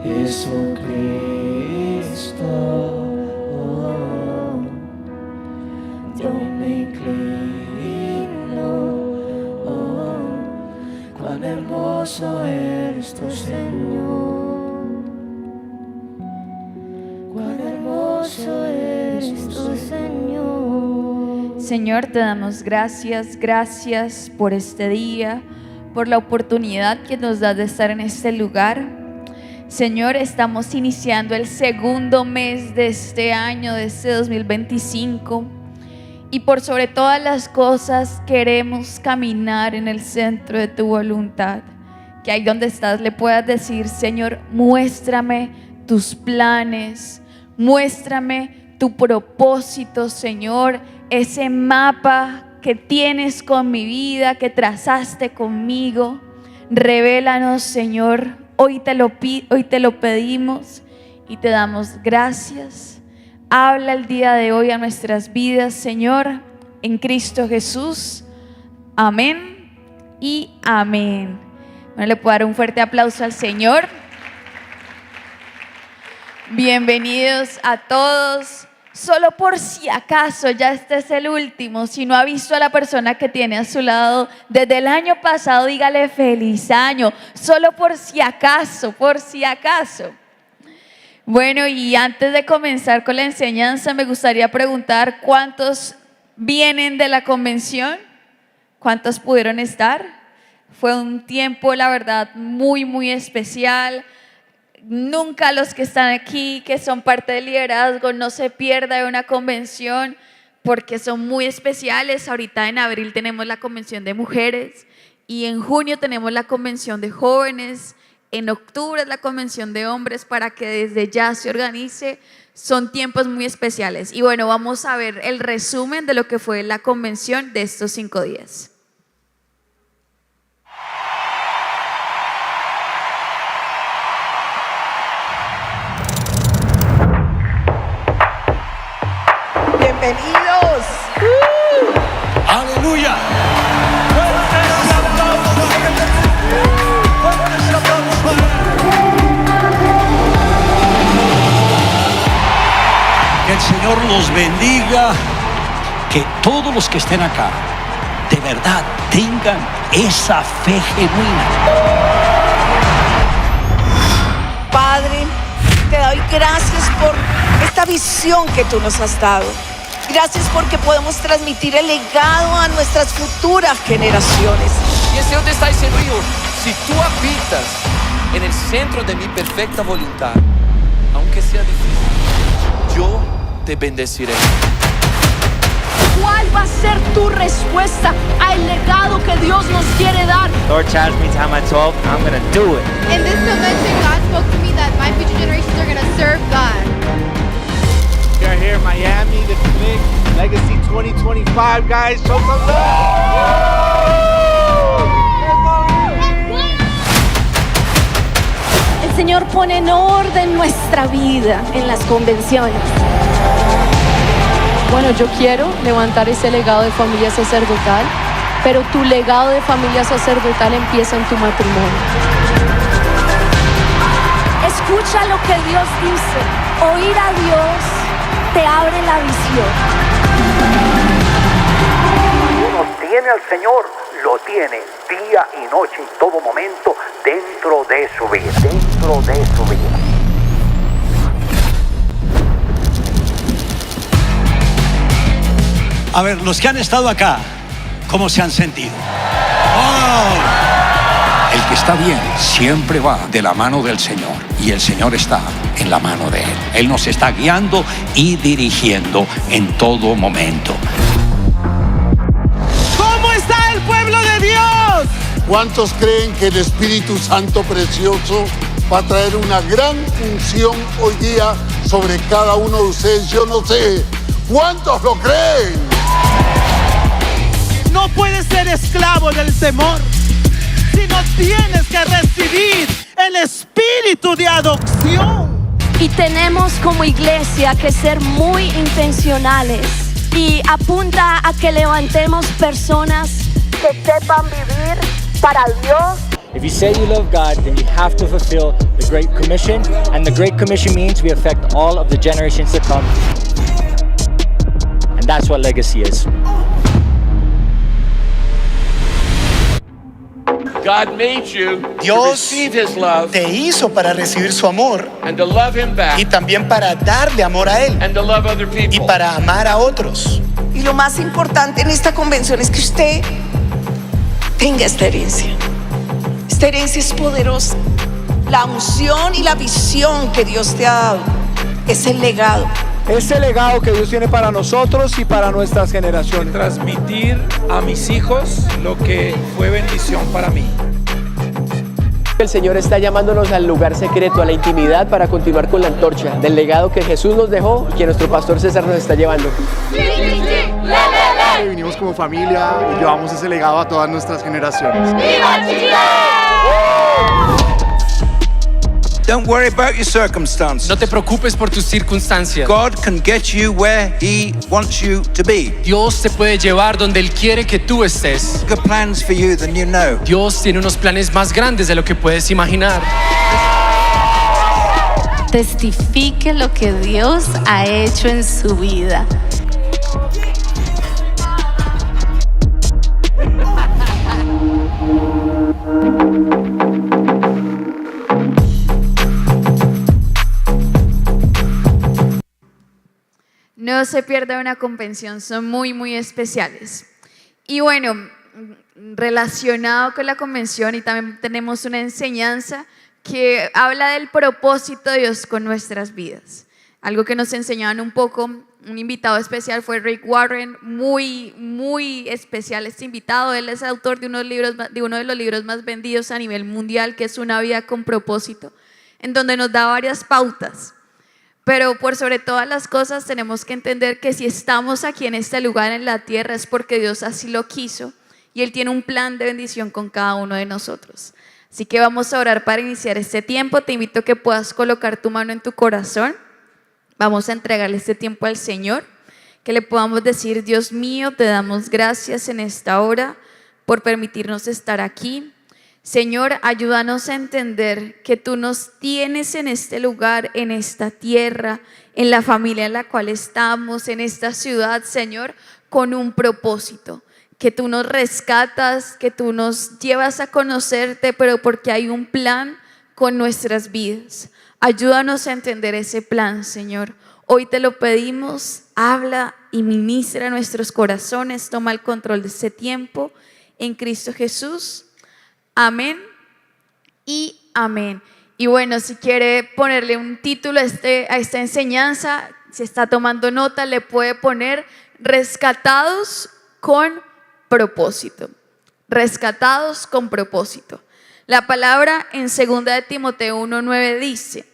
Jesucristo. Yo me inclino, cuán hermoso eres tu Señor, cuán hermoso eres tu Señor. Señor, te damos gracias por este día, por la oportunidad que nos das de estar en este lugar. Señor, estamos iniciando el segundo mes de este año, de este 2025. Y por sobre todas las cosas queremos caminar en el centro de tu voluntad. Que ahí donde estás le puedas decir: Señor, muéstrame tus planes, muéstrame tu propósito, Señor, ese mapa que tienes con mi vida, que trazaste conmigo. Revélanos, Señor, hoy te lo pedimos y te damos gracias. Habla el día de hoy a nuestras vidas, Señor, en Cristo Jesús. Amén y amén. Bueno, le puedo dar un fuerte aplauso al Señor. Bienvenidos a todos. Solo por si acaso, ya este es el último. Si no ha visto a la persona que tiene a su lado desde el año pasado, dígale feliz año. Solo por si acaso, por si acaso. Bueno, y antes de comenzar con la enseñanza, me gustaría preguntar: ¿cuántos vienen de la convención? ¿Cuántos pudieron estar? Fue un tiempo, la verdad, muy especial. Nunca los que están aquí, que son parte del liderazgo, no se pierda de una convención porque son muy especiales. Ahorita en abril tenemos la convención de mujeres y en junio tenemos la convención de jóvenes. En octubre es la convención de hombres, para que desde ya se organice. Son tiempos muy especiales. Y bueno, vamos a ver el resumen de lo que fue la convención de estos 5 días. Bienvenidos. Aleluya. Que el Señor los bendiga, que todos los que estén acá de verdad tengan esa fe genuina. Padre, te doy gracias por esta visión que tú nos has dado. Gracias porque podemos transmitir el legado a nuestras futuras generaciones. Y el Señor te está diciendo: hijo, si tú habitas en el centro de mi perfecta voluntad, aunque sea difícil, yo te bendeciré. ¿Cuál va a ser tu respuesta al legado que Dios nos quiere dar? Lord challenged me time at 12, I'm going to do it. In this convention, God spoke to me that my future generations are going to serve God. We are here in Miami, the big Legacy 2025, guys. Show some love. El Señor pone en orden nuestra vida en las convenciones. Bueno, yo quiero levantar ese legado de familia sacerdotal, pero tu legado de familia sacerdotal empieza en tu matrimonio. Escucha lo que Dios dice. Oír a Dios te abre la visión. Uno tiene al Señor, lo tiene día y noche y todo momento dentro de su vida, dentro de su vida. A ver, los que han estado acá, ¿cómo se han sentido? ¡Oh! El que está bien siempre va de la mano del Señor, y el Señor está en la mano de Él. Él nos está guiando y dirigiendo en todo momento. ¿Cómo está el pueblo de Dios? ¿Cuántos creen que el Espíritu Santo precioso va a traer una gran unción hoy día sobre cada uno de ustedes? Yo no sé. ¿Cuántos lo creen? No puedes ser esclavo del temor, sino tienes que recibir el espíritu de adopción. Y tenemos como iglesia que ser muy intencionales, y apunta a que levantemos personas que sepan vivir para Dios If you say you love God, then you have to fulfill the Great Commission, and the Great Commission means we affect all of the generations to come. And that's what legacy is. God made you Dios to receive His love te hizo para recibir su amor and to love Him back y también para darle amor a Él and to love other people. y para amar a otros. Y lo más importante en esta convención es que usted tenga esta herencia. Esta herencia es poderosa. La unción y la visión que Dios te ha dado es el legado. Ese legado que Dios tiene para nosotros y para nuestras generaciones. Transmitir a mis hijos lo que fue bendición para mí. El Señor está llamándonos al lugar secreto, a la intimidad, para continuar con la antorcha del legado que Jesús nos dejó y que nuestro pastor César nos está llevando. Vinimos como familia y llevamos ese legado a todas nuestras generaciones. ¡Viva Chile! Don't worry about your circumstances. No te preocupes por tus circunstancias. God can get you where He wants you to be. Dios te puede llevar donde Él quiere que tú estés. Good plans for you than you know. Dios tiene unos planes más grandes de lo que puedes imaginar. Testifique lo que Dios ha hecho en su vida. No se pierda una convención, son muy especiales. Y bueno, relacionado con la convención, y también tenemos una enseñanza que habla del propósito de Dios con nuestras vidas. Algo que nos enseñaban un poco, un invitado especial fue Rick Warren, muy especial este invitado. Él es autor de uno de los libros más vendidos a nivel mundial, que es Una vida con propósito, en donde nos da varias pautas. Pero por sobre todas las cosas tenemos que entender que si estamos aquí en este lugar en la tierra es porque Dios así lo quiso y Él tiene un plan de bendición con cada uno de nosotros. Así que vamos a orar para iniciar este tiempo. Te invito a que puedas colocar tu mano en tu corazón. Vamos a entregarle este tiempo al Señor, que le podamos decir: Dios mío, te damos gracias en esta hora por permitirnos estar aquí. Señor, ayúdanos a entender que tú nos tienes en este lugar, en esta tierra, en la familia en la cual estamos, en esta ciudad, Señor, con un propósito. Que tú nos rescatas, que tú nos llevas a conocerte, pero porque hay un plan con nuestras vidas. Ayúdanos a entender ese plan, Señor. Hoy te lo pedimos, habla y ministra nuestros corazones, toma el control de este tiempo. En Cristo Jesús. Amén y amén. Y bueno, si quiere ponerle un título a esta enseñanza, si está tomando nota, le puede poner Rescatados con propósito. Rescatados con propósito. La palabra en 2 de Timoteo 1:9 dice: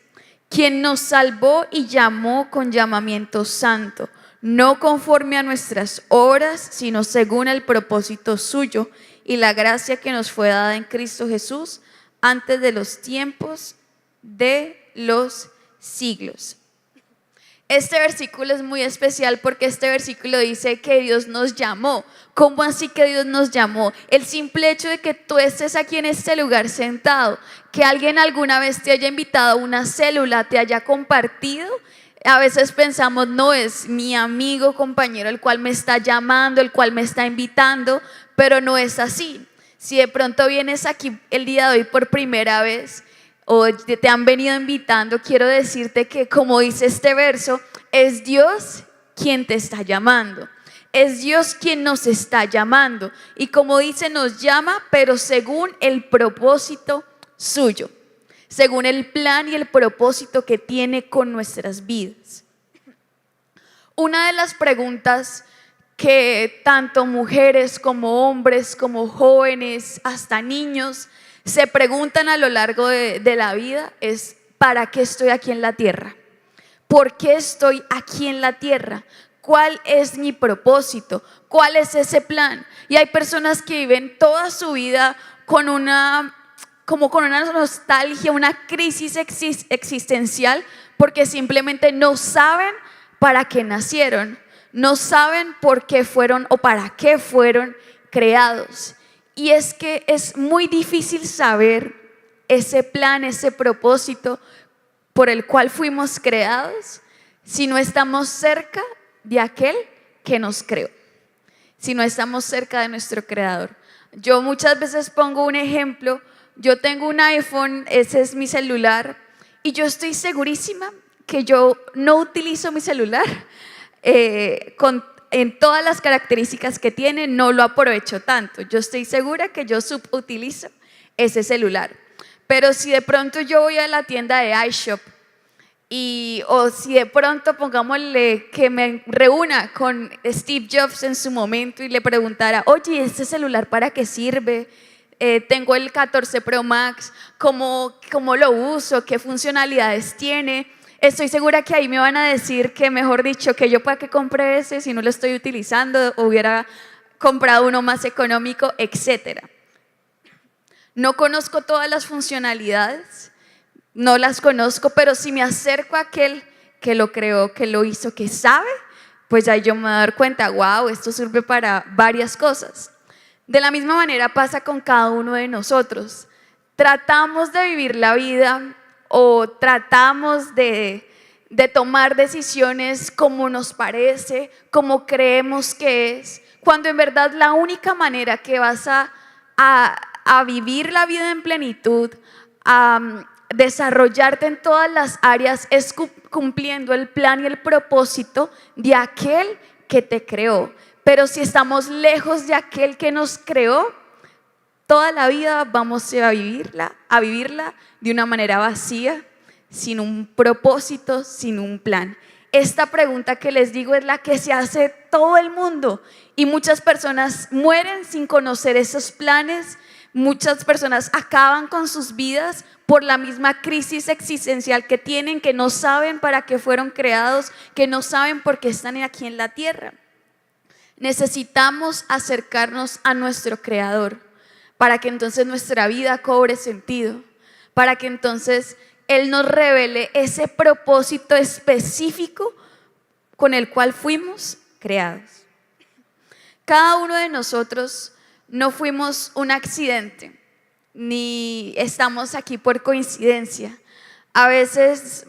quien nos salvó y llamó con llamamiento santo, no conforme a nuestras obras, sino según el propósito suyo y la gracia que nos fue dada en Cristo Jesús antes de los tiempos de los siglos. Este versículo es muy especial porque este versículo dice que Dios nos llamó. ¿Cómo así que Dios nos llamó? El simple hecho de que tú estés aquí en este lugar sentado, que alguien alguna vez te haya invitado a una célula, te haya compartido. A veces pensamos, no, es mi amigo, compañero, el cual me está llamando, el cual me está invitando, pero no es así. Si de pronto vienes aquí el día de hoy por primera vez o te han venido invitando, quiero decirte que, como dice este verso, es Dios quien te está llamando. Es Dios quien nos está llamando. Y como dice, nos llama, pero según el propósito suyo. Según el plan y el propósito que tiene con nuestras vidas. Una de las preguntas que tanto mujeres como hombres, como jóvenes, hasta niños, se preguntan a lo largo de la vida es: ¿para qué estoy aquí en la tierra? ¿Por qué estoy aquí en la tierra? ¿Cuál es mi propósito? ¿Cuál es ese plan? Y hay personas que viven toda su vida con una nostalgia, una crisis existencial, porque simplemente no saben para qué nacieron, no saben por qué fueron o para qué fueron creados. y es que es muy difícil saber ese plan, ese propósito por el cual fuimos creados si no estamos cerca de aquel que nos creó, si no estamos cerca de nuestro creador. Yo muchas veces pongo un ejemplo. Yo tengo un iPhone, ese es mi celular, y yo estoy segurísima que yo no utilizo mi celular en todas las características que tiene, no lo aprovecho tanto. Yo estoy segura que yo subutilizo ese celular. Pero si de pronto yo voy a la tienda de iShop o si de pronto pongámosle que me reúna con Steve Jobs en su momento y le preguntara, oye, ¿este celular para qué sirve? Tengo el 14 Pro Max, ¿cómo lo uso? ¿Qué funcionalidades tiene? Estoy segura que ahí me van a decir que, mejor dicho, que yo para qué compré ese si no lo estoy utilizando, hubiera comprado uno más económico, etc. No conozco todas las funcionalidades, no las conozco, pero si me acerco a aquel que lo creó, que lo hizo, que sabe, pues ahí yo me voy a dar cuenta, wow, esto sirve para varias cosas. De la misma manera pasa con cada uno de nosotros. Tratamos de vivir la vida o tratamos de tomar decisiones como nos parece, como creemos que es, cuando en verdad la única manera que vas a vivir la vida en plenitud, a desarrollarte en todas las áreas, es cumpliendo el plan y el propósito de aquel que te creó. Pero si estamos lejos de aquel que nos creó, toda la vida vamos a vivirla de una manera vacía, sin un propósito, sin un plan. Esta pregunta que les digo es la que se hace todo el mundo y muchas personas mueren sin conocer esos planes. Muchas personas acaban con sus vidas por la misma crisis existencial que tienen, que no saben para qué fueron creados, que no saben por qué están aquí en la tierra. Necesitamos acercarnos a nuestro Creador para que entonces nuestra vida cobre sentido, para que entonces Él nos revele ese propósito específico con el cual fuimos creados. Cada uno de nosotros no fuimos un accidente, ni estamos aquí por coincidencia. A veces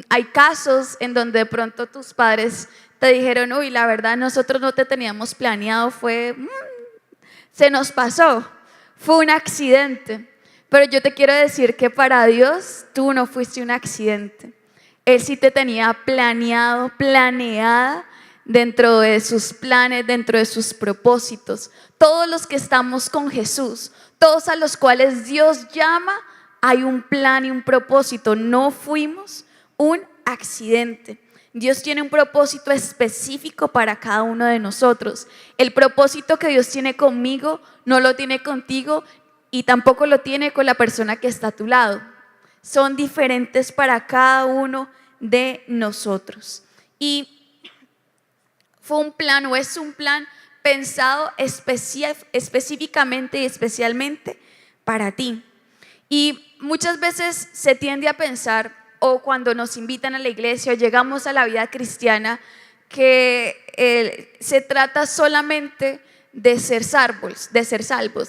hay casos en donde de pronto tus padres te dijeron, uy, la verdad nosotros no te teníamos planeado, se nos pasó, fue un accidente. Pero yo te quiero decir que para Dios tú no fuiste un accidente. Él sí te tenía planeada dentro de sus planes, dentro de sus propósitos. Todos los que estamos con Jesús, todos a los cuales Dios llama, hay un plan y un propósito. No fuimos un accidente. Dios tiene un propósito específico para cada uno de nosotros. El propósito que Dios tiene conmigo no lo tiene contigo y tampoco lo tiene con la persona que está a tu lado. Son diferentes para cada uno de nosotros. Y fue un plan o es un plan pensado específicamente y especialmente para ti. Y muchas veces se tiende a pensar, o cuando nos invitan a la iglesia o llegamos a la vida cristiana, que se trata solamente de ser salvos.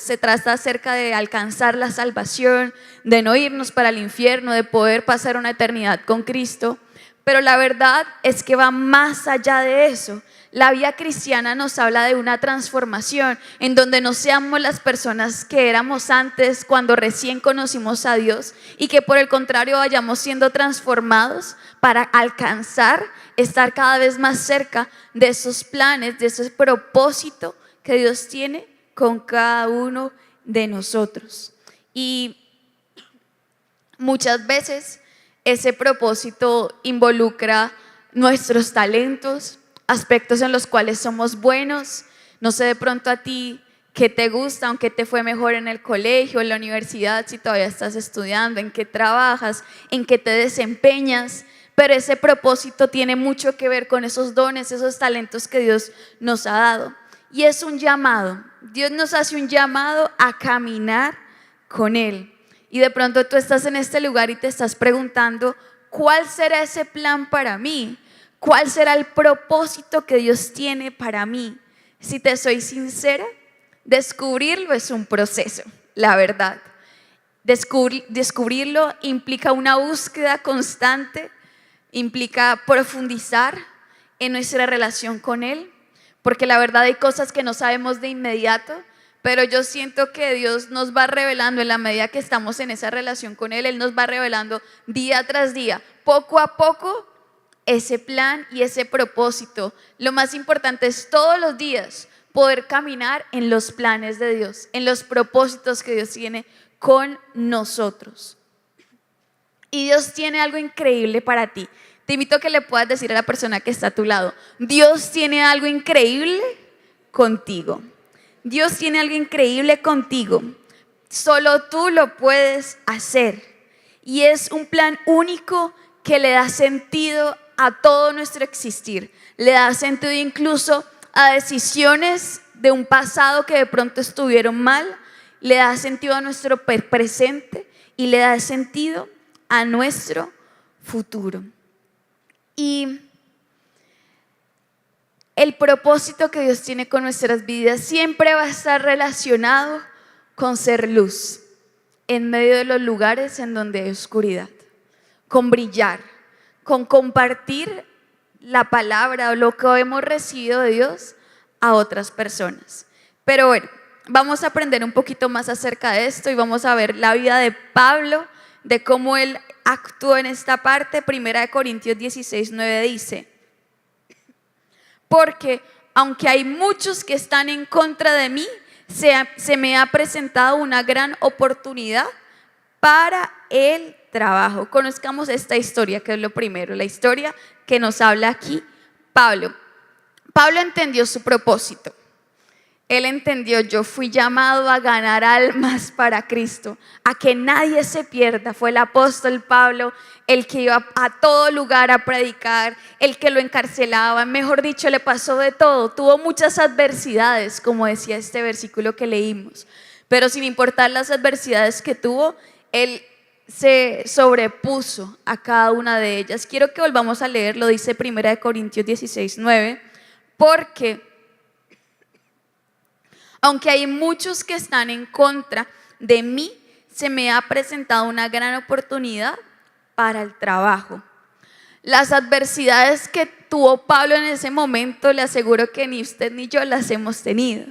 Se trata acerca de alcanzar la salvación, de no irnos para el infierno, de poder pasar una eternidad con Cristo. Pero la verdad es que va más allá de eso. La vida cristiana nos habla de una transformación en donde no seamos las personas que éramos antes cuando recién conocimos a Dios y que por el contrario vayamos siendo transformados para alcanzar, estar cada vez más cerca de esos planes, de ese propósito que Dios tiene con cada uno de nosotros. Y muchas veces ese propósito involucra nuestros talentos, aspectos en los cuales somos buenos. No sé de pronto a ti qué te gusta, aunque te fue mejor en el colegio, en la universidad, si todavía estás estudiando, en qué trabajas, en qué te desempeñas. Pero ese propósito tiene mucho que ver con esos dones, esos talentos que Dios nos ha dado. Y es un llamado. Dios nos hace un llamado a caminar con Él. Y de pronto tú estás en este lugar y te estás preguntando, ¿cuál será ese plan para mí? ¿Cuál será el propósito que Dios tiene para mí? Si te soy sincera, Descubrirlo es un proceso, la verdad. Descubrirlo implica una búsqueda constante, implica profundizar en nuestra relación con Él, porque la verdad hay cosas que no sabemos de inmediato, pero yo siento que Dios nos va revelando en la medida que estamos en esa relación con Él, Él nos va revelando día tras día, poco a poco, ese plan y ese propósito. Lo más importante es todos los días poder caminar en los planes de Dios, en los propósitos que Dios tiene con nosotros. Y Dios tiene algo increíble para ti. Te invito a que le puedas decir a la persona que está a tu lado: Dios tiene algo increíble contigo. Dios tiene algo increíble contigo. Solo tú lo puedes hacer. Y es un plan único que le da sentido a todo nuestro existir. Le da sentido incluso a decisiones de un pasado que de pronto estuvieron mal. Le da sentido a nuestro presente y le da sentido a nuestro futuro. Y el propósito que Dios tiene con nuestras vidas siempre va a estar relacionado con ser luz en medio de los lugares en donde hay oscuridad, con brillar, con compartir la palabra o lo que hemos recibido de Dios a otras personas. Pero bueno, vamos a aprender un poquito más acerca de esto y vamos a ver la vida de Pablo, de cómo él actuó en esta parte. 1 Corintios 16:9 dice: porque aunque hay muchos que están en contra de mí, se me ha presentado una gran oportunidad para el trabajo. Conozcamos esta historia, que es lo primero, la historia que nos habla aquí Pablo. Pablo entendió su propósito. Él entendió: yo fui llamado a ganar almas para Cristo, a que nadie se pierda. Fue el apóstol Pablo el que iba a todo lugar a predicar, el que lo encarcelaban, mejor dicho, le pasó de todo. Tuvo muchas adversidades, como decía este versículo que leímos, pero sin importar las adversidades que tuvo, él se sobrepuso a cada una de ellas. Quiero que volvamos a leer, lo dice 1 Corintios 16:9, porque aunque hay muchos que están en contra de mí, se me ha presentado una gran oportunidad para el trabajo. Las adversidades que tuvo Pablo en ese momento, le aseguro que ni usted ni yo las hemos tenido,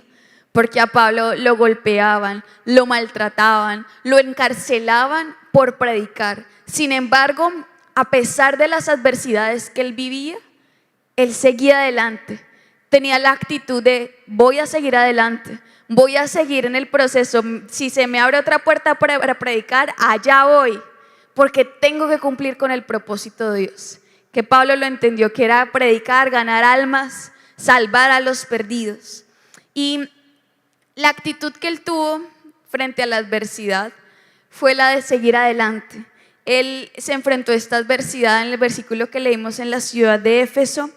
porque a Pablo lo golpeaban, lo maltrataban, lo encarcelaban por predicar. Sin embargo, a pesar de las adversidades que él vivía, él seguía adelante. Tenía la actitud de: voy a seguir adelante, voy a seguir en el proceso. Si se me abre otra puerta para predicar, allá voy, porque tengo que cumplir con el propósito de Dios. Que Pablo lo entendió, que era predicar, ganar almas, salvar a los perdidos. Y la actitud que él tuvo frente a la adversidad fue la de seguir adelante. Él se enfrentó a esta adversidad en el versículo que leímos en la ciudad de Éfeso.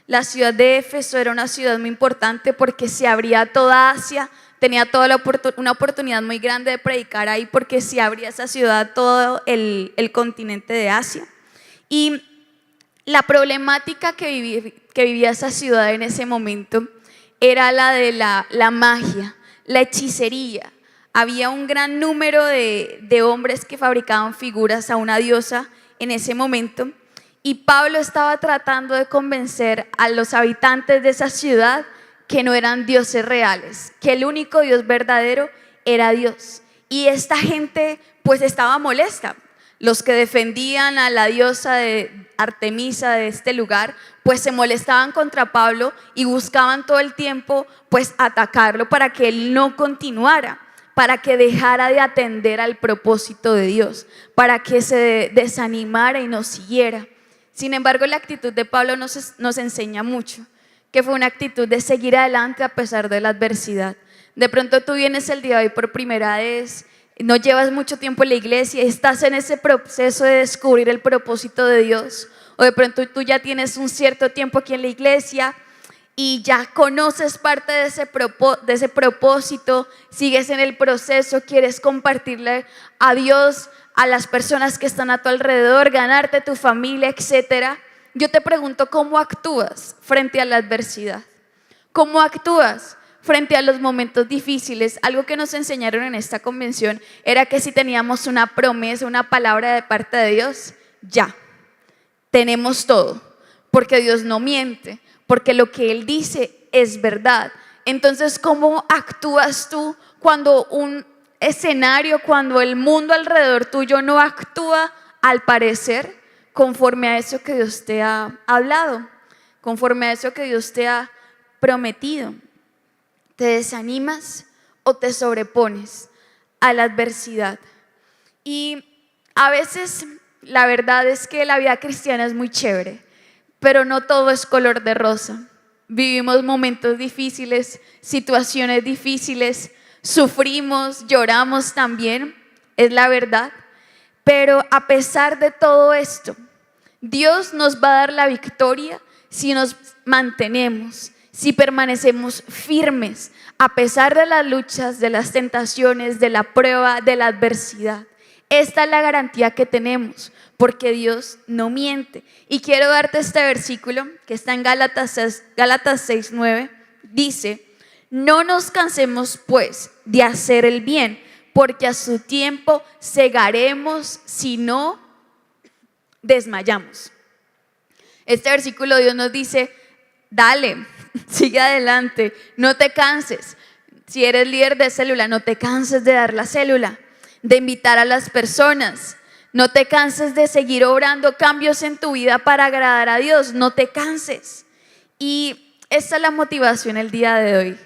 La ciudad de Éfeso era una ciudad muy importante porque se abría toda Asia, tenía una oportunidad muy grande de predicar ahí, porque se abría esa ciudad todo el continente de Asia. Y la problemática que vivía esa ciudad en ese momento era la de la magia, la hechicería. Había un gran número de hombres que fabricaban figuras a una diosa en ese momento. Y Pablo estaba tratando de convencer a los habitantes de esa ciudad que no eran dioses reales, que el único Dios verdadero era Dios. Y esta gente pues estaba molesta. Los que defendían a la diosa de Artemisa de este lugar pues se molestaban contra Pablo y buscaban todo el tiempo pues atacarlo para que él no continuara, para que dejara de atender al propósito de Dios, para que se desanimara y no siguiera. Sin embargo, la actitud de Pablo nos enseña mucho, que fue una actitud de seguir adelante a pesar de la adversidad. De pronto tú vienes el día de hoy por primera vez, no llevas mucho tiempo en la iglesia, estás en ese proceso de descubrir el propósito de Dios, o de pronto tú ya tienes un cierto tiempo aquí en la iglesia y ya conoces parte de ese propósito, sigues en el proceso, quieres compartirle a Dios, a las personas que están a tu alrededor, ganarte tu familia, etcétera. Yo te pregunto, ¿cómo actúas frente a la adversidad? ¿Cómo actúas frente a los momentos difíciles, algo que nos enseñaron en esta convención era que si teníamos una promesa, una palabra de parte de Dios, ya, tenemos todo, porque Dios no miente, porque lo que Él dice es verdad. Entonces, ¿cómo actúas tú cuando un escenario, cuando el mundo alrededor tuyo no actúa al parecer conforme a eso que Dios te ha hablado, conforme a eso que Dios te ha prometido? ¿Te desanimas o te sobrepones a la adversidad? Y a veces la verdad es que la vida cristiana es muy chévere, pero no todo es color de rosa. Vivimos momentos difíciles, situaciones difíciles, sufrimos, lloramos también, es la verdad. Pero a pesar de todo esto, Dios nos va a dar la victoria si nos mantenemos, si permanecemos firmes, a pesar de las luchas, de las tentaciones, de la prueba, de la adversidad. Esta es la garantía que tenemos, porque Dios no miente. Y quiero darte este versículo que está en Gálatas 6:9. Dice: no nos cansemos pues de hacer el bien, porque a su tiempo segaremos si no desmayamos. Este versículo Dios nos dice: dale, sigue adelante, no te canses. Si eres líder de célula, no te canses de dar la célula, de invitar a las personas. No te canses de seguir obrando cambios en tu vida para agradar a Dios. No te canses. Y esta es la motivación el día de hoy,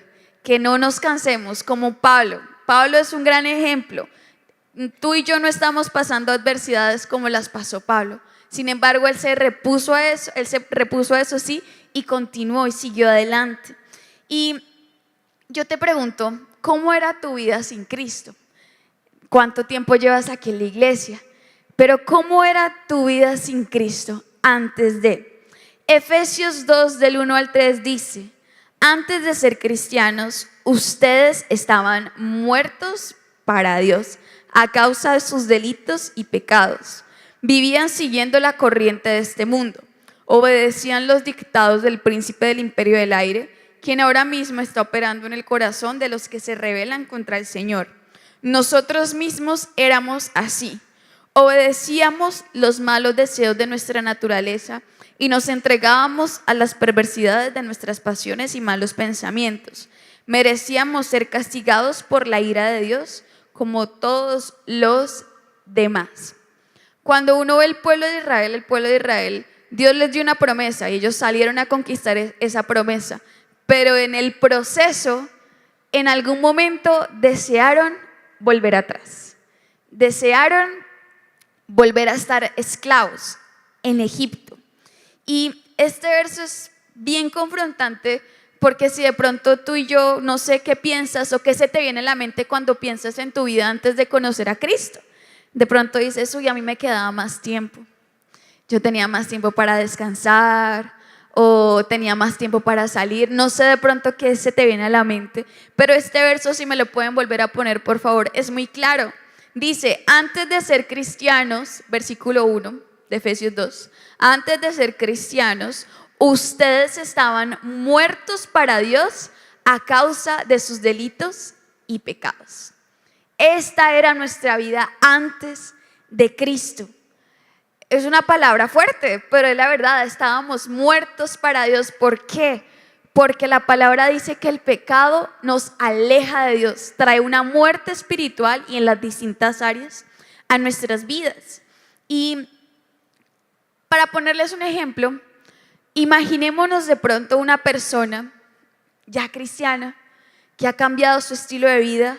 que no nos cansemos como Pablo. Pablo es un gran ejemplo. Tú y yo no estamos pasando adversidades como las pasó Pablo. Sin embargo, él se repuso a eso, sí, y continuó y siguió adelante. Y yo te pregunto, ¿cómo era tu vida sin Cristo? ¿Cuánto tiempo llevas aquí en la iglesia? Pero ¿cómo era tu vida sin Cristo antes de? Efesios 2 del 1 al 3 dice: antes de ser cristianos, ustedes estaban muertos para Dios a causa de sus delitos y pecados. Vivían siguiendo la corriente de este mundo. Obedecían los dictados del príncipe del imperio del aire, quien ahora mismo está operando en el corazón de los que se rebelan contra el Señor. Nosotros mismos éramos así. Obedecíamos los malos deseos de nuestra naturaleza y nos entregábamos a las perversidades de nuestras pasiones y malos pensamientos. Merecíamos ser castigados por la ira de Dios como todos los demás. Cuando uno ve el pueblo de Israel, Dios les dio una promesa y ellos salieron a conquistar esa promesa. Pero en el proceso, en algún momento desearon volver atrás. Desearon volver a estar esclavos en Egipto. Y este verso es bien confrontante, porque si de pronto tú y yo, no sé qué piensas o qué se te viene a la mente cuando piensas en tu vida antes de conocer a Cristo. De pronto dices: uy, a mí me quedaba más tiempo. Yo tenía más tiempo para descansar, o tenía más tiempo para salir. No sé de pronto qué se te viene a la mente, pero este verso, si me lo pueden volver a poner, por favor, es muy claro. Dice: antes de ser cristianos, versículo 1 de Efesios 2, antes de ser cristianos, ustedes estaban muertos para Dios a causa de sus delitos y pecados. Esta era nuestra vida antes de Cristo. Es una palabra fuerte, pero es la verdad. Estábamos muertos para Dios. ¿Por qué? Porque la palabra dice que el pecado nos aleja de Dios, trae una muerte espiritual y en las distintas áreas a nuestras vidas. Y para ponerles un ejemplo, imaginémonos de pronto una persona ya cristiana que ha cambiado su estilo de vida,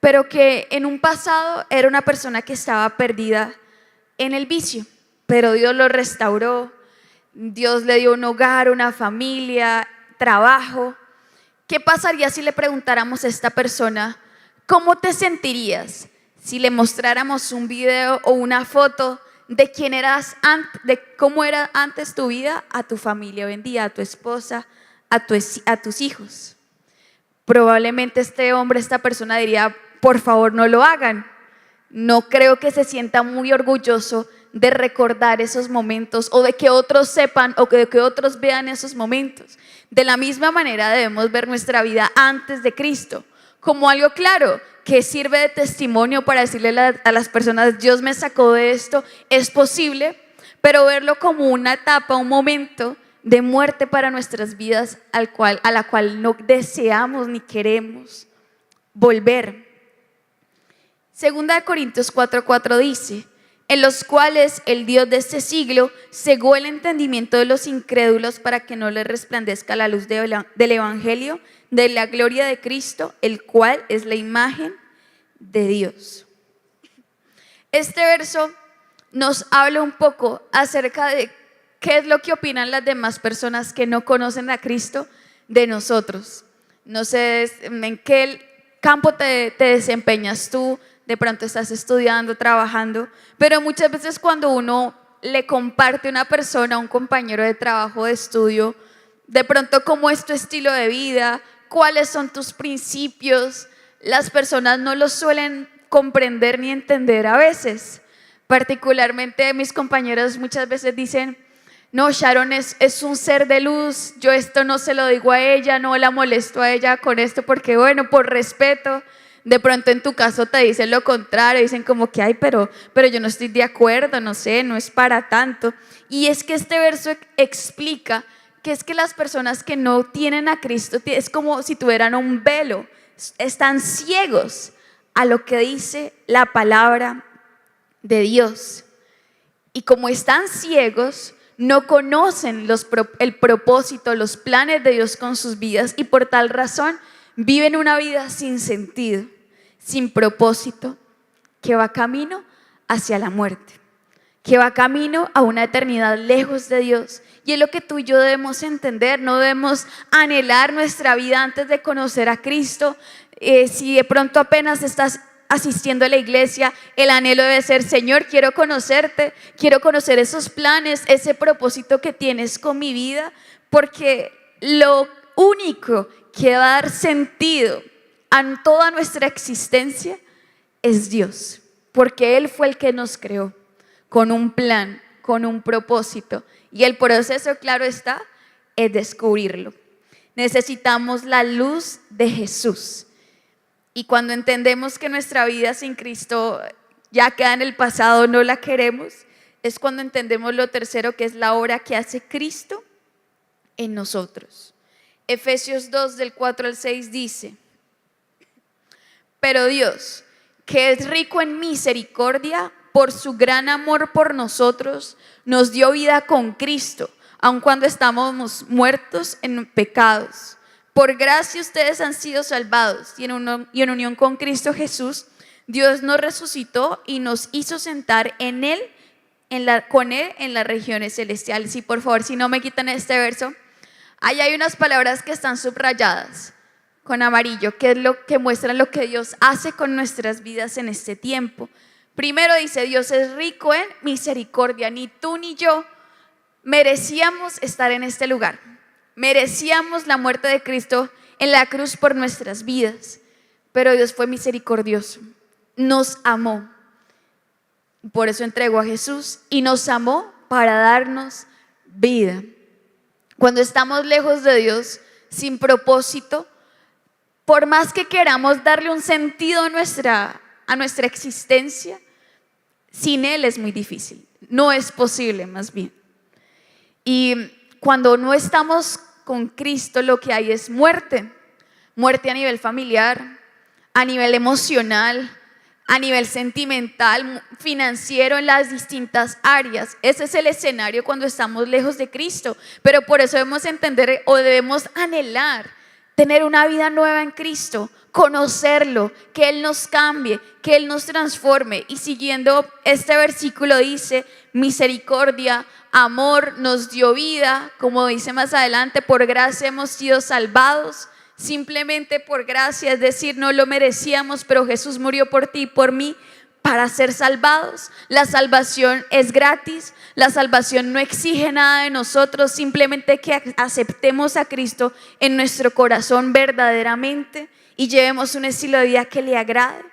pero que en un pasado era una persona que estaba perdida en el vicio, pero Dios lo restauró, Dios le dio un hogar, una familia, trabajo. ¿Qué pasaría si le preguntáramos a esta persona: ¿cómo te sentirías si le mostráramos un video o una foto de quién eras antes, de cómo era antes tu vida, a tu familia hoy en día, a tu esposa, a tus hijos? Probablemente este hombre, esta persona diría: por favor, no lo hagan. no creo que se sienta muy orgulloso de recordar esos momentos o de que otros sepan o de que otros vean esos momentos. De la misma manera debemos ver nuestra vida antes de Cristo como algo claro que sirve de testimonio para decirle a las personas: Dios me sacó de esto, es posible, pero verlo como una etapa, un momento de muerte para nuestras vidas a la cual no deseamos ni queremos volver. Segunda de Corintios 4:4 dice: en los cuales el Dios de este siglo cegó el entendimiento de los incrédulos para que no les resplandezca la luz del Evangelio de la gloria de Cristo, el cual es la imagen de Dios. Este verso nos habla un poco acerca de qué es lo que opinan las demás personas que no conocen a Cristo de nosotros. No sé en qué campo te desempeñas tú. De pronto estás estudiando, trabajando, pero muchas veces cuando uno le comparte a una persona, a un compañero de trabajo, de estudio, de pronto cómo es tu estilo de vida, cuáles son tus principios, las personas no los suelen comprender ni entender a veces. Particularmente mis compañeros muchas veces dicen: no, Sharon es un ser de luz, yo esto no se lo digo a ella, no la molesto a ella con esto porque bueno, por respeto. De pronto en tu caso te dicen lo contrario, dicen como que ay, pero yo no estoy de acuerdo, no sé, no es para tanto. Y es que este verso explica que es que las personas que no tienen a Cristo es como si tuvieran un velo, están ciegos a lo que dice la palabra de Dios. Y como están ciegos, no conocen el propósito, los planes de Dios con sus vidas, y por tal razón viven una vida sin sentido, sin propósito, que va camino hacia la muerte, que va camino a una eternidad lejos de Dios. Y es lo que tú y yo debemos entender. No debemos anhelar nuestra vida antes de conocer a Cristo. Si de pronto apenas estás asistiendo a la iglesia, el anhelo debe ser: Señor, quiero conocerte, quiero conocer esos planes, ese propósito que tienes con mi vida, porque lo único que va a dar sentido a toda nuestra existencia es Dios, porque Él fue el que nos creó con un plan, con un propósito, y el proceso, claro está, es descubrirlo. Necesitamos la luz de Jesús, y cuando entendemos que nuestra vida sin Cristo ya queda en el pasado, no la queremos, es cuando entendemos lo tercero, que es la obra que hace Cristo en nosotros. Efesios 2 del 4 al 6 dice: pero Dios, que es rico en misericordia, por su gran amor por nosotros, nos dio vida con Cristo, aun cuando estábamos muertos en pecados. Por gracia ustedes han sido salvados, y en unión con Cristo Jesús, Dios nos resucitó y nos hizo sentar con Él en las regiones celestiales. Y por favor, si no me quitan este verso, ahí hay unas palabras que están subrayadas con amarillo, que es lo que muestran lo que Dios hace con nuestras vidas en este tiempo. Primero dice: Dios es rico en misericordia. Ni tú ni yo merecíamos estar en este lugar, merecíamos la muerte de Cristo en la cruz por nuestras vidas, pero Dios fue misericordioso, nos amó, por eso entregó a Jesús y nos amó para darnos vida. Cuando estamos lejos de Dios, sin propósito, por más que queramos darle un sentido a nuestra existencia, sin Él es muy difícil, no es posible más bien. Y cuando no estamos con Cristo, lo que hay es muerte a nivel familiar, a nivel emocional, a nivel sentimental, financiero, en las distintas áreas. Ese es el escenario cuando estamos lejos de Cristo, pero por eso debemos entender o debemos anhelar tener una vida nueva en Cristo, conocerlo, que Él nos cambie, que Él nos transforme. Y siguiendo este versículo dice: misericordia, amor, nos dio vida, como dice más adelante, por gracia hemos sido salvados, simplemente por gracia, es decir, no lo merecíamos, pero Jesús murió por ti y por mí para ser salvados. La salvación es gratis, la salvación no exige nada de nosotros, simplemente que aceptemos a Cristo en nuestro corazón verdaderamente y llevemos un estilo de vida que le agrade.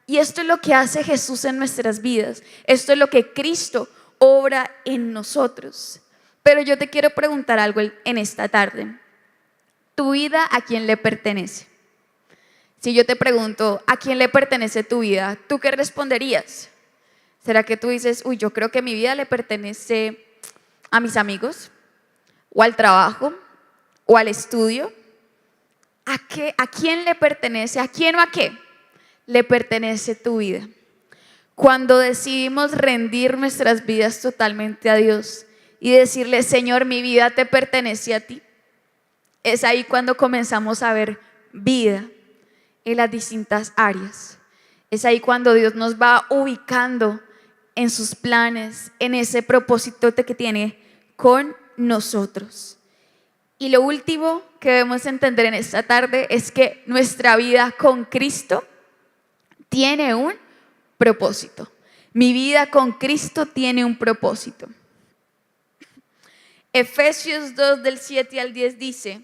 Y esto es lo que hace Jesús en nuestras vidas. Esto es lo que Cristo obra en nosotros. Pero yo te quiero preguntar algo en esta tarde. ¿Tu vida a quién le pertenece? Si yo te pregunto, ¿a quién le pertenece tu vida? ¿Tú qué responderías? ¿Será que tú dices, uy, yo creo que mi vida le pertenece a mis amigos? ¿O al trabajo? ¿O al estudio? ¿A quién le pertenece? ¿A quién o a qué le pertenece tu vida? Cuando decidimos rendir nuestras vidas totalmente a Dios y decirle, Señor, mi vida te pertenece a ti, es ahí cuando comenzamos a ver vida en las distintas áreas. Es ahí cuando Dios nos va ubicando en sus planes, en ese propósito que tiene con nosotros. Y lo último que debemos entender en esta tarde es que nuestra vida con Cristo tiene un propósito. Mi vida con Cristo tiene un propósito. Efesios 2 del 7 al 10 dice: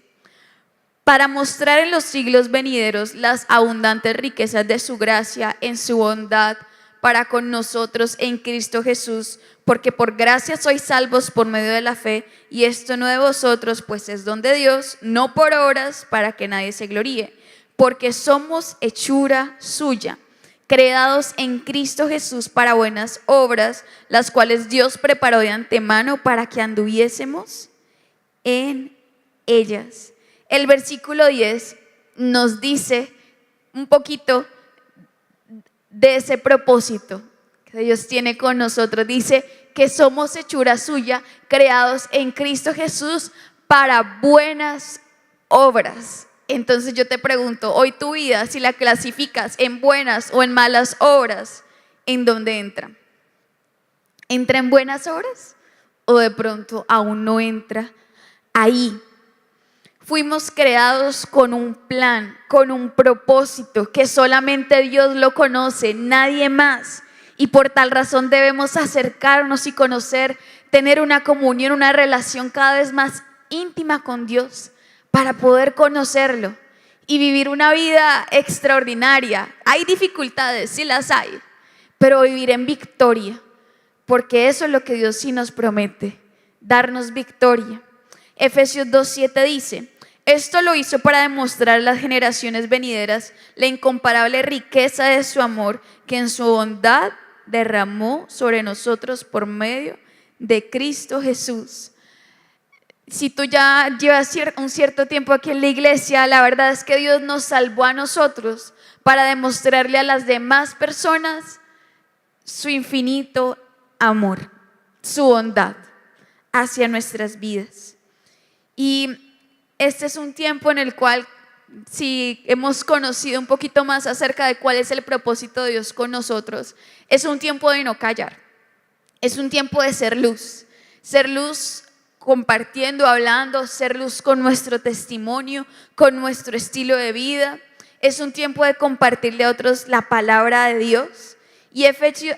para mostrar en los siglos venideros las abundantes riquezas de su gracia en su bondad para con nosotros en Cristo Jesús, porque por gracia sois salvos por medio de la fe, y esto no de vosotros, pues es don de Dios, no por obras, para que nadie se gloríe, porque somos hechura suya, creados en Cristo Jesús para buenas obras, las cuales Dios preparó de antemano para que anduviésemos en ellas. El versículo 10 nos dice un poquito de ese propósito que Dios tiene con nosotros. Dice que somos hechura suya, creados en Cristo Jesús para buenas obras. Entonces yo te pregunto, hoy tu vida, si la clasificas en buenas o en malas obras, ¿en dónde entra? ¿Entra en buenas obras? ¿O de pronto aún no entra ahí? Fuimos creados con un plan, con un propósito que solamente Dios lo conoce, nadie más. Y por tal razón debemos acercarnos y conocer, tener una comunión, una relación cada vez más íntima con Dios para poder conocerlo y vivir una vida extraordinaria. Hay dificultades, sí las hay, pero vivir en victoria, porque eso es lo que Dios sí nos promete, darnos victoria. Efesios 2:7 dice: esto lo hizo para demostrar a las generaciones venideras la incomparable riqueza de su amor que en su bondad derramó sobre nosotros por medio de Cristo Jesús. Si tú ya llevas un cierto tiempo aquí en la iglesia, la verdad es que Dios nos salvó a nosotros para demostrarle a las demás personas su infinito amor, su bondad hacia nuestras vidas. Y este es un tiempo en el cual, si hemos conocido un poquito más acerca de cuál es el propósito de Dios con nosotros, es un tiempo de no callar, es un tiempo de ser luz compartiendo, hablando, ser luz con nuestro testimonio, con nuestro estilo de vida. Es un tiempo de compartirle a otros la palabra de Dios. Y Efesios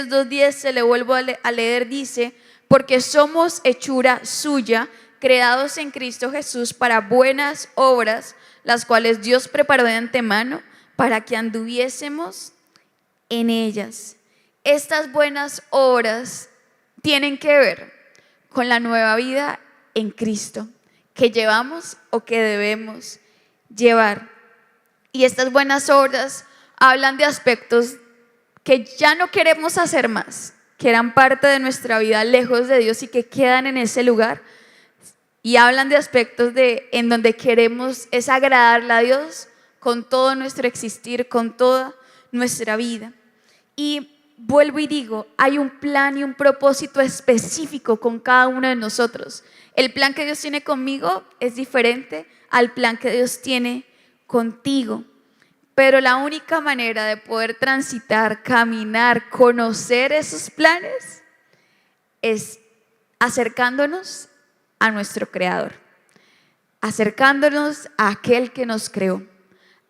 2:10, se le vuelvo a leer, dice: porque somos hechura suya, creados en Cristo Jesús para buenas obras, las cuales Dios preparó de antemano para que anduviésemos en ellas. Estas buenas obras tienen que ver con la nueva vida en Cristo que llevamos o que debemos llevar. Y estas buenas obras hablan de aspectos que ya no queremos hacer más, que eran parte de nuestra vida lejos de Dios y que quedan en ese lugar. Y hablan de aspectos en donde queremos es agradarle a Dios con todo nuestro existir, con toda nuestra vida. Y vuelvo y digo, hay un plan y un propósito específico con cada uno de nosotros. El plan que Dios tiene conmigo es diferente al plan que Dios tiene contigo. Pero la única manera de poder transitar, caminar, conocer esos planes es acercándonos a nuestro Creador, acercándonos a aquel que nos creó,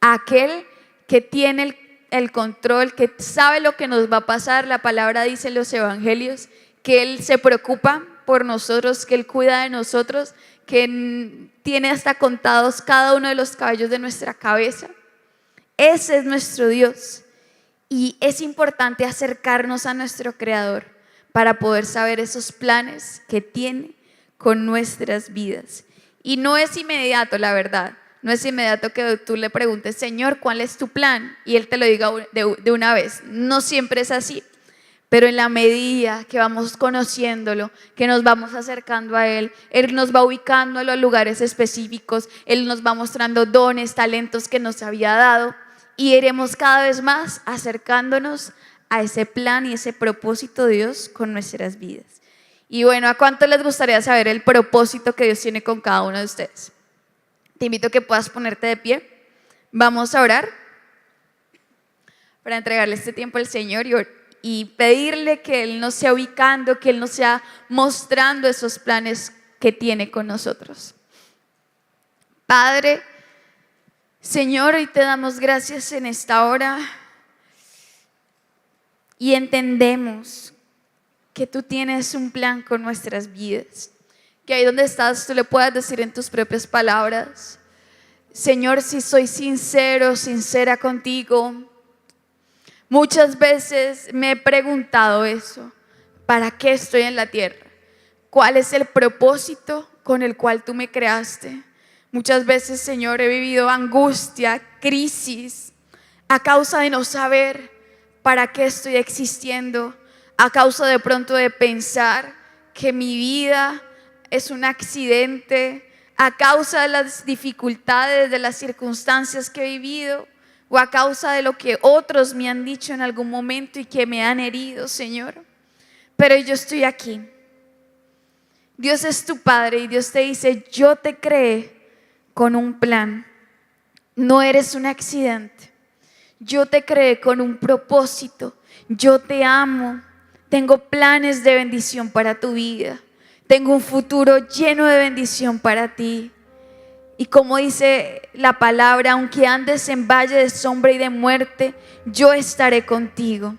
a aquel que tiene el control, que sabe lo que nos va a pasar. La palabra dice en los evangelios que Él se preocupa por nosotros, que Él cuida de nosotros, que tiene hasta contados cada uno de los cabellos de nuestra cabeza. Ese es nuestro Dios. Y es importante acercarnos a nuestro Creador para poder saber esos planes que tiene con nuestras vidas. Y no es inmediato, la verdad. No es inmediato que tú le preguntes, Señor, ¿cuál es tu plan? Y Él te lo diga de una vez. No siempre es así. Pero en la medida que vamos conociéndolo, que nos vamos acercando a Él, Él nos va ubicando en los lugares específicos, Él nos va mostrando dones, talentos que nos había dado, y iremos cada vez más acercándonos a ese plan y ese propósito de Dios con nuestras vidas. Y bueno, ¿a cuánto les gustaría saber el propósito que Dios tiene con cada uno de ustedes? Te invito a que puedas ponerte de pie. Vamos a orar para entregarle este tiempo al Señor y pedirle que Él nos sea ubicando, que Él nos sea mostrando esos planes que tiene con nosotros. Padre, Señor, hoy te damos gracias en esta hora y entendemos que tú tienes un plan con nuestras vidas. Que ahí donde estás tú le puedas decir en tus propias palabras, Señor, si soy sincero, sincera contigo, muchas veces me he preguntado eso, ¿para qué estoy en la tierra? ¿Cuál es el propósito con el cual tú me creaste? Muchas veces, Señor, he vivido angustia, crisis, a causa de no saber para qué estoy existiendo, a causa de pronto de pensar que mi vida es un accidente, a causa de las dificultades, de las circunstancias que he vivido, o a causa de lo que otros me han dicho en algún momento y que me han herido, Señor. Pero yo estoy aquí. Dios es tu Padre y Dios te dice, yo te creé con un plan. No eres un accidente. Yo te creé con un propósito. Yo te amo. Tengo planes de bendición para tu vida. Tengo un futuro lleno de bendición para ti. Y como dice la palabra, aunque andes en valle de sombra y de muerte, yo estaré contigo.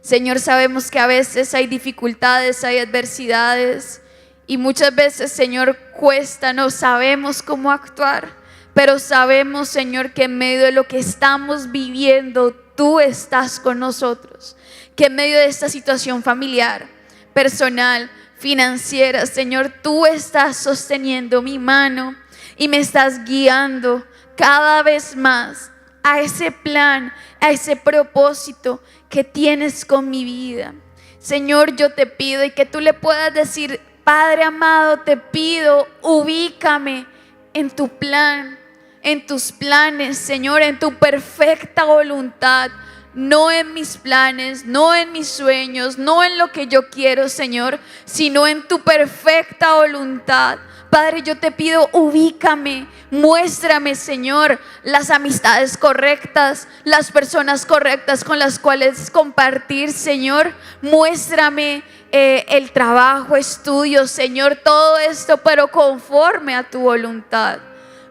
Señor, sabemos que a veces hay dificultades, hay adversidades y muchas veces, Señor, cuesta, no sabemos cómo actuar, pero sabemos, Señor, que en medio de lo que estamos viviendo, tú estás con nosotros, que en medio de esta situación familiar, personal, financiera, Señor, tú estás sosteniendo mi mano y me estás guiando cada vez más a ese plan, a ese propósito que tienes con mi vida. Señor, yo te pido y que tú le puedas decir, Padre amado, te pido, ubícame en tu plan, en tus planes, Señor, en tu perfecta voluntad. No en mis planes, no en mis sueños, no en lo que yo quiero, Señor, sino en tu perfecta voluntad. Padre, yo te pido, ubícame, muéstrame, Señor, las amistades correctas, las personas correctas con las cuales compartir, Señor. Muéstrame el trabajo, estudios, Señor, todo esto, pero conforme a tu voluntad.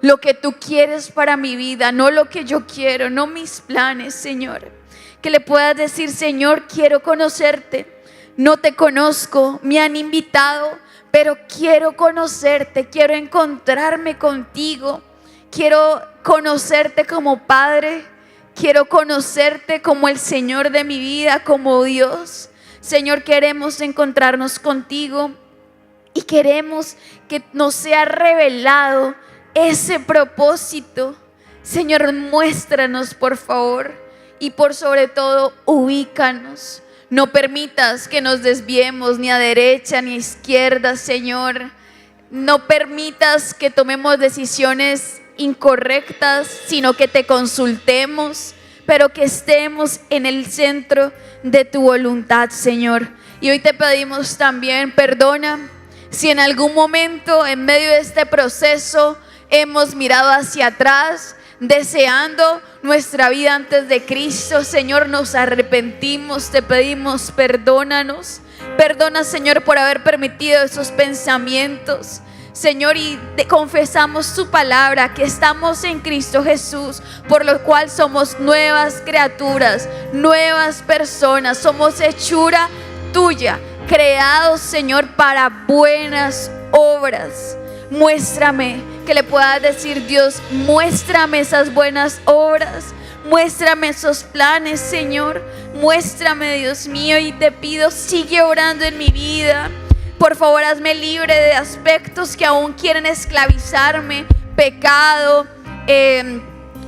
Lo que tú quieres para mi vida, no lo que yo quiero, no mis planes, Señor. Que le puedas decir, Señor, quiero conocerte, no te conozco, me han invitado, pero quiero conocerte, quiero encontrarme contigo, quiero conocerte como Padre, quiero conocerte como el Señor de mi vida, como Dios. Señor, queremos encontrarnos contigo y queremos que nos sea revelado ese propósito. Señor, muéstranos, por favor. Y por sobre todo, ubícanos. No permitas que nos desviemos ni a derecha ni a izquierda, Señor. No permitas que tomemos decisiones incorrectas, sino que te consultemos, pero que estemos en el centro de tu voluntad, Señor. Y hoy te pedimos también, perdona si en algún momento en medio de este proceso hemos mirado hacia atrás, deseando nuestra vida antes de Cristo. Señor, nos arrepentimos, te pedimos, perdónanos. Perdona, Señor, por haber permitido esos pensamientos, Señor, y confesamos tu palabra, que estamos en Cristo Jesús, por lo cual somos nuevas criaturas, nuevas personas, somos hechura tuya, creados, Señor, para buenas obras. Muéstrame, que le puedas decir, Dios, muéstrame esas buenas obras, Muéstrame esos planes, Señor. Muéstrame, Dios mío, y te pido, sigue orando en mi vida. Por favor, hazme libre de aspectos que aún quieren esclavizarme. Pecado,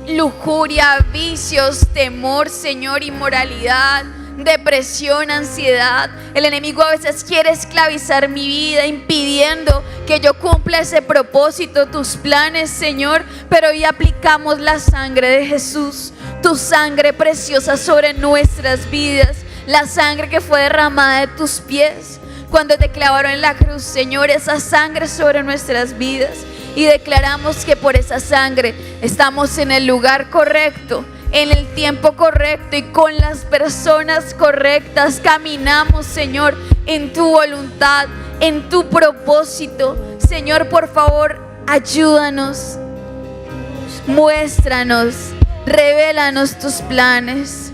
lujuria, vicios, temor, Señor, inmoralidad, depresión, ansiedad. El enemigo a veces quiere esclavizar mi vida, impidiendo que yo cumpla ese propósito, tus planes, Señor. Pero hoy aplicamos la sangre de Jesús, tu sangre preciosa sobre nuestras vidas, la sangre que fue derramada de tus pies cuando te clavaron en la cruz, Señor, esa sangre sobre nuestras vidas. Y declaramos que por esa sangre estamos en el lugar correcto, en el tiempo correcto y con las personas correctas. Caminamos, Señor, en tu voluntad, en tu propósito. Señor, por favor, ayúdanos, muéstranos, revélanos tus planes.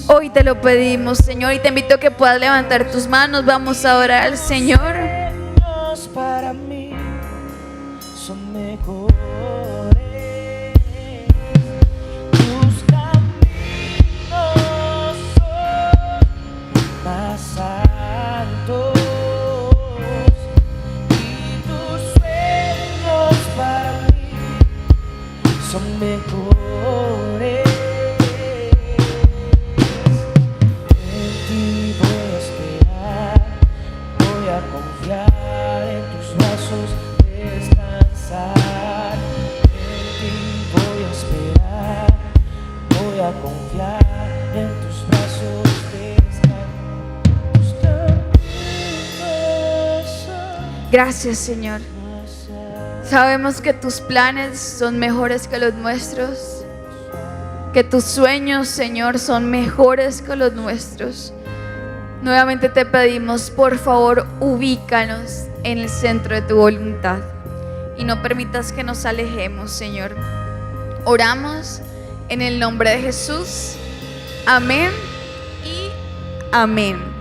Hoy te lo pedimos, Señor, y te invito a que puedas levantar tus manos. Vamos a orar al Señor. Para mí son mejores, tus caminos son más altos y tus sueños para mí son mejores. En ti voy a esperar, voy a confiar en tus brazos, descansar. En ti voy a esperar, voy a confiar en tus brazos, descansar. Gracias, Señor. Sabemos que tus planes son mejores que los nuestros, que tus sueños, Señor, son mejores que los nuestros. Nuevamente te pedimos, por favor, ubícanos en el centro de tu voluntad y no permitas que nos alejemos, Señor. Oramos en el nombre de Jesús. Amén y amén.